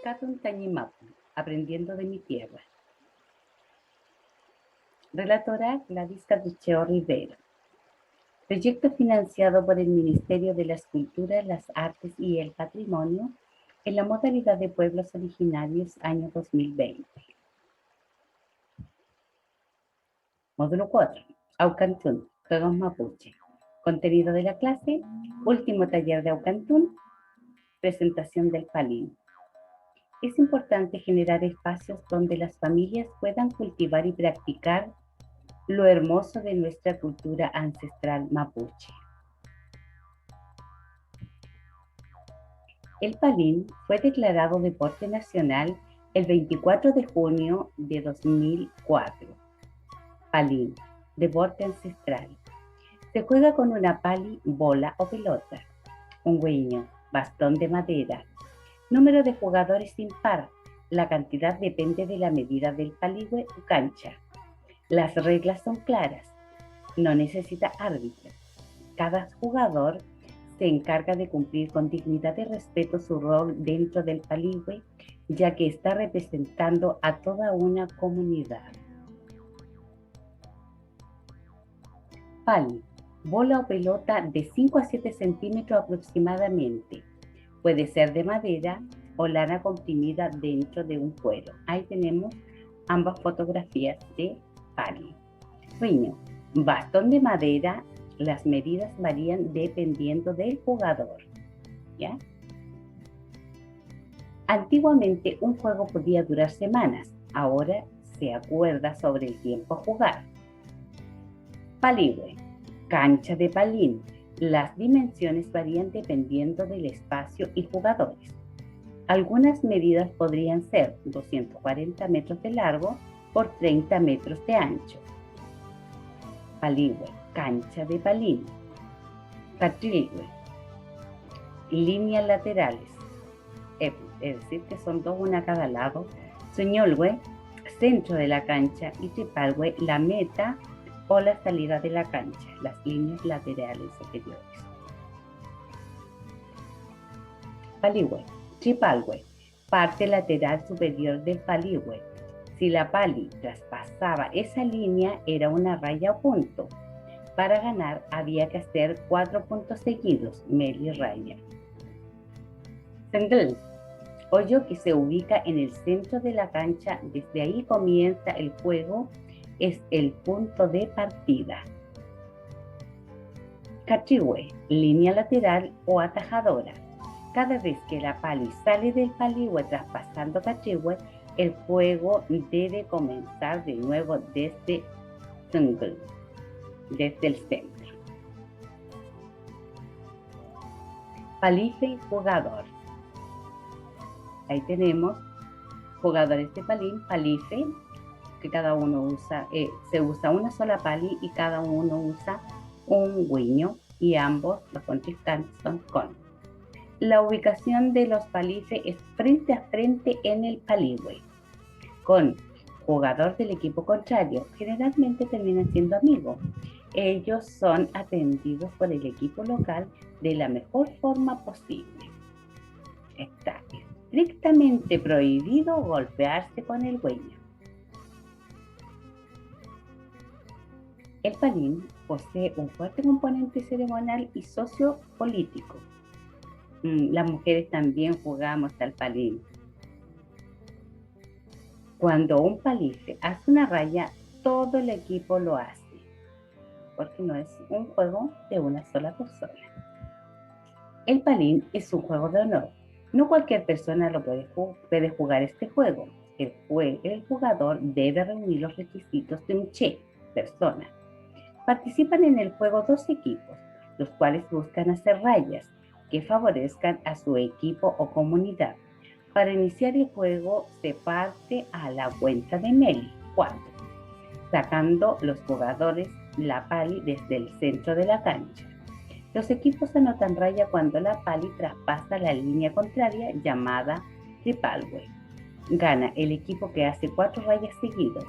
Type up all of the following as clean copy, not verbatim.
Catun Tañimapu, Aprendiendo de mi Tierra. Relatora Gladys Carducheo Rivera. Proyecto financiado por el Ministerio de las Culturas, las Artes y el Patrimonio en la modalidad de Pueblos Originarios año 2020. Módulo 4. Aucantún, Juegos Mapuche. Contenido de la clase, último taller de Aucantún, presentación del Palín. Es importante generar espacios donde las familias puedan cultivar y practicar lo hermoso de nuestra cultura ancestral mapuche. El palín fue declarado deporte nacional el 24 de junio de 2004. Palín, deporte ancestral. Se juega con una pali, bola o pelota, un hueño, bastón de madera. Número de jugadores impar. La cantidad depende de la medida del palihue o cancha. Las reglas son claras. No necesita árbitro. Cada jugador se encarga de cumplir con dignidad y respeto su rol dentro del palihue, ya que está representando a toda una comunidad. Pali, bola o pelota de 5 a 7 centímetros aproximadamente. Puede ser de madera o lana comprimida dentro de un cuero. Ahí tenemos ambas fotografías de pali. Riño, bastón de madera. Las medidas varían dependiendo del jugador. ¿Ya? Antiguamente un juego podía durar semanas. Ahora se acuerda sobre el tiempo a jugar. Palihue, cancha de palín. Las dimensiones varían dependiendo del espacio y jugadores. Algunas medidas podrían ser 240 metros de largo por 30 metros de ancho. Palihue, cancha de palín. Catrilhue, líneas laterales, es decir, que son dos, una a cada lado. Suñolhue, centro de la cancha, y tripalhue, la meta o la salida de la cancha, las líneas laterales superiores. Palihue, tripalhue, parte lateral superior del palihue. Si la pali traspasaba esa línea, era una raya o punto. Para ganar había que hacer 4 puntos seguidos, media raya. Sendel, hoyo que se ubica en el centro de la cancha, desde ahí comienza el juego, es el punto de partida. Catrihue, línea lateral o atajadora. Cada vez que la pali sale del palihue traspasando Catrihue, el juego debe comenzar de nuevo desde Sendel, desde el centro. Palife y jugador. Ahí tenemos jugadores de palín, palife, que cada uno usa, se usa una sola pali y cada uno usa un guiño, y ambos, los contrincantes, son con. La ubicación de los palife es frente a frente en el palihue, con jugador del equipo contrario. Generalmente terminan siendo amigos. Ellos son atendidos por el equipo local de la mejor forma posible. Está estrictamente prohibido golpearse con el hueño. El palín posee un fuerte componente ceremonial y sociopolítico. Las mujeres también jugamos al palín. Cuando un palife hace una raya, todo el equipo lo hace, porque no es un juego de una sola persona. El palín es un juego de honor. No cualquier persona lo puede jugar este juego. El jugador debe reunir los requisitos de un che, persona. Participan en el juego 2 equipos, los cuales buscan hacer rayas que favorezcan a su equipo o comunidad. Para iniciar el juego se parte a la cuenta de Meli, 4, sacando los jugadores la pali desde el centro de la cancha. Los equipos anotan raya cuando la pali traspasa la línea contraria, llamada tripalhue. Gana el equipo que hace 4 rayas seguidas.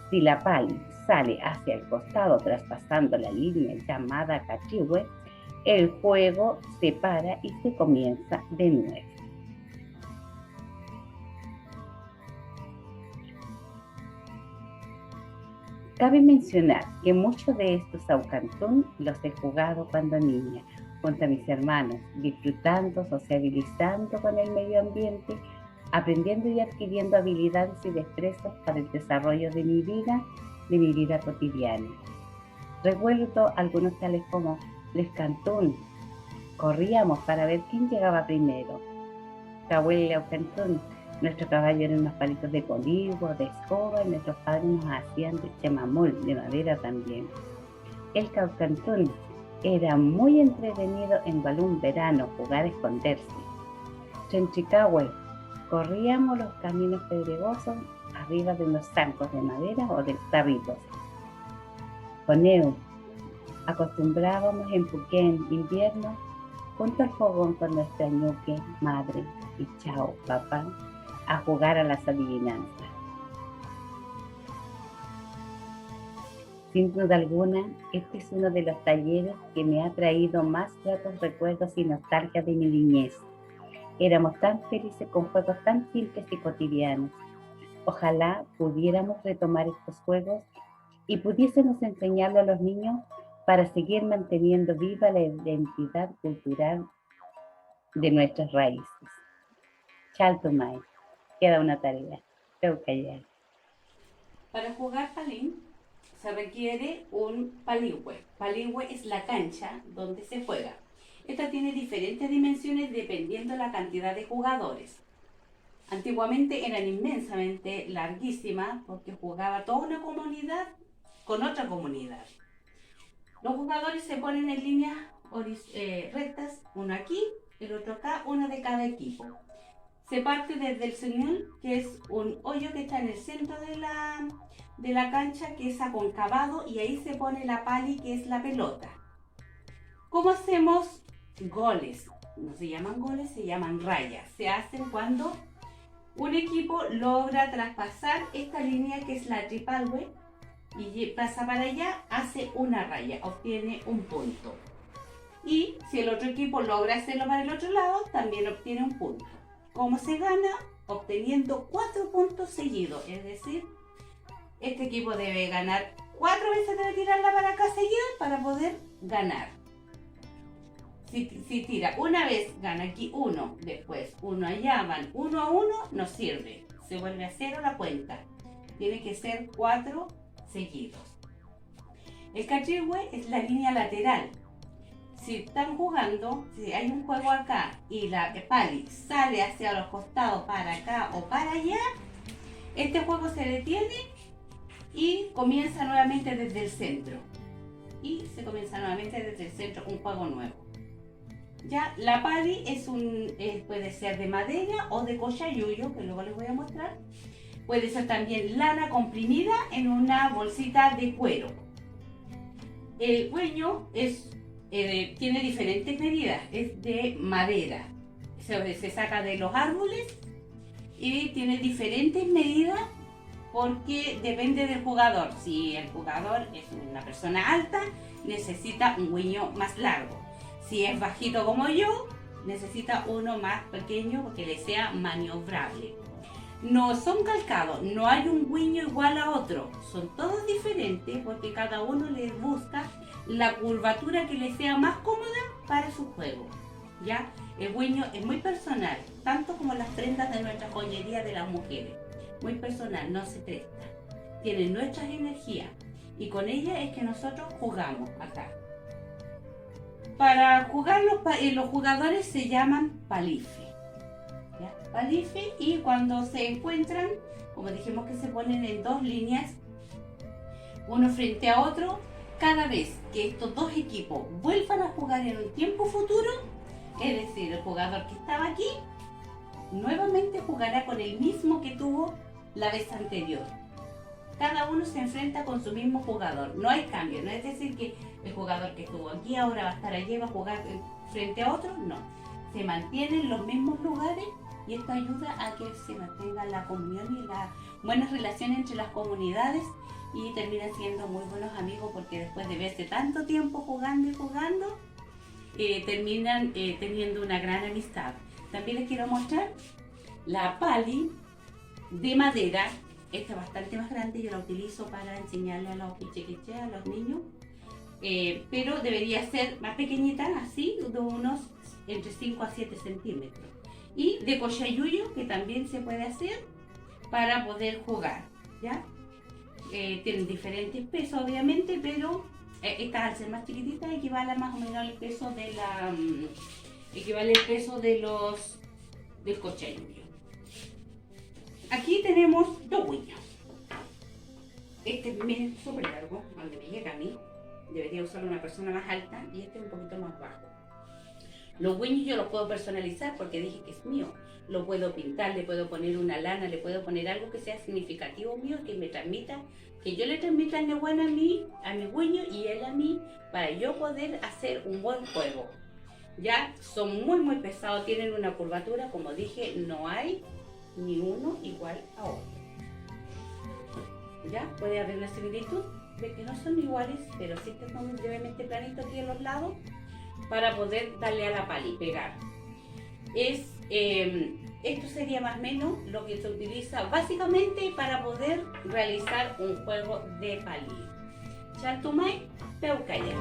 Si la pali sale hacia el costado traspasando la línea llamada catrihue, el juego se para y se comienza de nuevo. Cabe mencionar que muchos de estos aucantún los he jugado cuando niña, junto a mis hermanos, disfrutando, sociabilizando con el medio ambiente, aprendiendo y adquiriendo habilidades y destrezas para el desarrollo de mi vida cotidiana. Recuerdo algunos tales como les cantún, corríamos para ver quién llegaba primero. Cahuel Aucantún, nuestro caballo eran unos palitos de colivo, de escoba, y nuestros padres nos hacían de chamamul, de madera también. El Caucantún era muy entretenido en balón verano, jugar a esconderse. Chenchicahue, corríamos los caminos pedregosos arriba de unos zancos de madera o de tarritos. Coneu, acostumbrábamos en Puquén, invierno, junto al fogón con nuestra ñuque, madre y chao, papá, a jugar a las adivinanzas. Sin duda alguna, este es uno de los talleres que me ha traído más gratos recuerdos y nostalgia de mi niñez. Éramos tan felices con juegos tan simples y cotidianos. Ojalá pudiéramos retomar estos juegos y pudiésemos enseñarlo a los niños para seguir manteniendo viva la identidad cultural de nuestras raíces. Chaltumay, queda una tarea. Tengo que hallar. Para jugar palín se requiere un paligüe. Paligüe es la cancha donde se juega. Esta tiene diferentes dimensiones dependiendo de la cantidad de jugadores. Antiguamente eran inmensamente larguísimas porque jugaba toda una comunidad con otra comunidad. Los jugadores se ponen en líneas rectas, uno aquí, el otro acá, uno de cada equipo. Se parte desde el señal, que es un hoyo que está en el centro de la cancha, que es aconcavado, y ahí se pone la pali, que es la pelota. ¿Cómo hacemos goles? No se llaman goles, se llaman rayas. Se hacen cuando un equipo logra traspasar esta línea, que es la tripalwe, y pasa para allá, hace una raya, obtiene un punto. Y si el otro equipo logra hacerlo para el otro lado, también obtiene un punto. ¿Cómo se gana? Obteniendo 4 puntos seguidos. Es decir, este equipo debe ganar 4 veces, debe tirarla para acá seguida para poder ganar. Si tira una vez, gana aquí 1, después 1 allá, van 1 a 1, no sirve. Se vuelve a 0 la cuenta. Tiene que ser 4 seguidos. El cachihue es la línea lateral. Si están jugando, si hay un juego acá y la pali sale hacia los costados para acá o para allá, este juego se detiene y comienza nuevamente desde el centro. Y se comienza nuevamente desde el centro un juego nuevo. Ya, la pali puede ser de madera o de cochayuyo, que luego les voy a mostrar. Puede ser también lana comprimida en una bolsita de cuero. El hueño tiene diferentes medidas, es de madera, se saca de los árboles y tiene diferentes medidas porque depende del jugador. Si el jugador es una persona alta, necesita un hueño más largo. Si es bajito como yo, necesita uno más pequeño porque le sea maniobrable. No son calcados, no hay un hueño igual a otro, son todos diferentes porque cada uno le busca la curvatura que le sea más cómoda para su juego. ¿Ya? El hueño es muy personal, tanto como las prendas de nuestra joyería de las mujeres. Muy personal, no se presta. Tienen nuestras energías y con ellas es que nosotros jugamos acá. Para jugar los jugadores se llaman palife. ¿Ya? Palife, y cuando se encuentran, como dijimos que se ponen en 2 líneas, uno frente a otro, cada vez que estos 2 equipos vuelvan a jugar en un tiempo futuro, es decir, el jugador que estaba aquí, nuevamente jugará con el mismo que tuvo la vez anterior. Cada uno se enfrenta con su mismo jugador, no hay cambio, no es decir que el jugador que estuvo aquí ahora va a estar allí, va a jugar frente a otro, no. Se mantienen los mismos lugares y esto ayuda a que se mantenga la comunión y las buenas relaciones entre las comunidades y terminan siendo muy buenos amigos porque después de verse tanto tiempo jugando y jugando, terminan teniendo una gran amistad. También les quiero mostrar la pali de madera Esta es bastante más grande, yo la utilizo para enseñarle a los pichiquiches, a los niños. Pero debería ser más pequeñita, así, de unos entre 5 a 7 centímetros. Y de cochayuyo, que también se puede hacer para poder jugar, ¿ya? Tienen diferentes pesos, obviamente, pero estas al ser más chiquititas equivale más o menos al peso de la... equivale el peso de los del cochayuyo. Aquí tenemos dos guiños. Este es súper largo, donde me llega a mí. Debería usarlo una persona más alta y este es un poquito más bajo. Los guiños yo los puedo personalizar porque dije que es mío. Lo puedo pintar, le puedo poner una lana, le puedo poner algo que sea significativo mío, que me transmita, que yo le transmita el bueno a mi guiño y él a mí, para yo poder hacer un buen juego. Ya son muy pesados, tienen una curvatura, como dije, no hay ni uno igual a otro. Ya puede haber una similitud de que no son iguales, pero sí están levemente planitos aquí en los lados para poder darle a la pali y pegar. Esto sería más o menos lo que se utiliza básicamente para poder realizar un juego de pali. Chantumay, Peucaya.